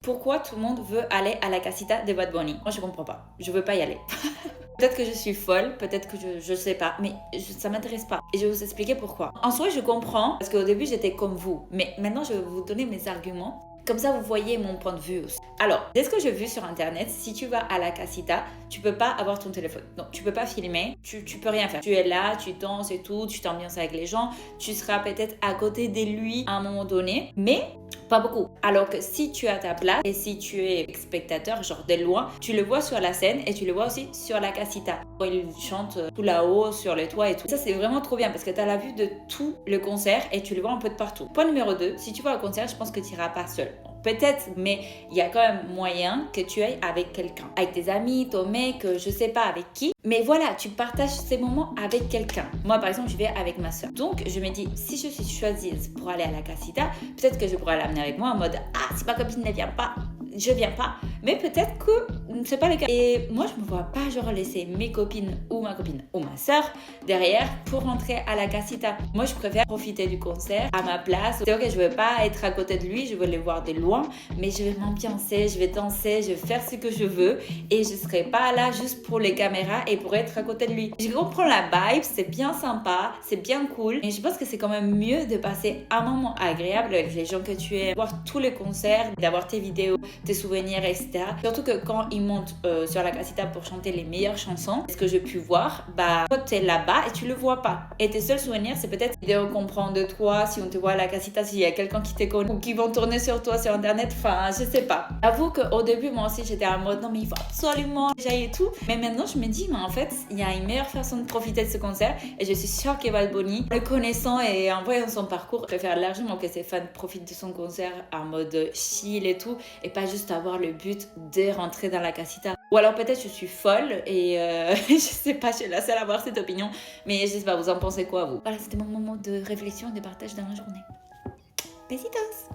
Pourquoi tout le monde veut aller à la casita de Bad Bunny? Moi, je comprends pas. Je veux pas y aller. Peut-être que je suis folle, peut-être que je sais pas, mais ça m'intéresse pas. Et je vais vous expliquer pourquoi. En soi, je comprends, parce qu'au début, j'étais comme vous. Mais maintenant, je vais vous donner mes arguments. Comme ça, vous voyez mon point de vue aussi. Alors, dès ce que j'ai vu sur Internet, si tu vas à la casita, tu peux pas avoir ton téléphone. Donc, tu peux pas filmer, tu peux rien faire. Tu es là, tu danses et tout, tu t'ambiances avec les gens. Tu seras peut-être à côté de lui à un moment donné, mais pas beaucoup. Alors que si tu as ta place et si tu es spectateur, genre de loin, tu le vois sur la scène et tu le vois aussi sur la casita. Il chante tout là-haut, sur les toits et tout. Ça, c'est vraiment trop bien parce que tu as la vue de tout le concert et tu le vois un peu de partout. Point numéro 2, si tu vas au concert, je pense que tu n'iras pas seul. Peut-être, mais il y a quand même moyen que tu ailles avec quelqu'un. Avec tes amis, ton mec, je sais pas avec qui. Mais voilà, tu partages ces moments avec quelqu'un. Moi, par exemple, je vais avec ma soeur. Donc, je me dis, si je suis choisie pour aller à la casita, peut-être que je pourrais l'amener avec moi en mode, ah, si ma copine ne vient pas, je viens pas. Mais peut-être que c'est pas le cas. Et moi, je me vois pas genre laisser mes copines ou ma copine ou ma soeur derrière pour rentrer à la casita. Moi, je préfère profiter du concert à ma place. C'est ok, je veux pas être à côté de lui, je veux le voir de loin, mais je vais m'ambiancer, je vais danser, je vais faire ce que je veux et je serai pas là juste pour les caméras et pour être à côté de lui. Je comprends la vibe, c'est bien sympa, c'est bien cool, mais je pense que c'est quand même mieux de passer un moment agréable avec les gens que tu aimes, voir tous les concerts, d'avoir tes vidéos, tes souvenirs, etc. Surtout que quand ils montent sur la casita pour chanter les meilleures chansons, ce que j'ai pu voir, bah toi t'es là-bas et tu le vois pas. Et tes seuls souvenirs, c'est peut-être des vidéos qu'on prend de toi, si on te voit à la casita, s'il y a quelqu'un qui te connaît ou qui vont tourner sur toi sur internet, enfin je sais pas. J'avoue qu'au début, moi aussi j'étais en mode non mais il faut absolument que j'aille et tout. Mais maintenant je me dis, mais en fait, il y a une meilleure façon de profiter de ce concert et je suis sûre que Bad Bunny, le connaissant et en voyant son parcours, préfère largement que ses fans profitent de son concert en mode chill et tout et pas juste avoir le but de rentrer dans la casita. Ou alors peut-être je suis folle et je sais pas, je suis la seule à avoir cette opinion, mais je sais pas, vous en pensez quoi vous? Voilà, c'était mon moment de réflexion et de partage dans la journée. Besitos!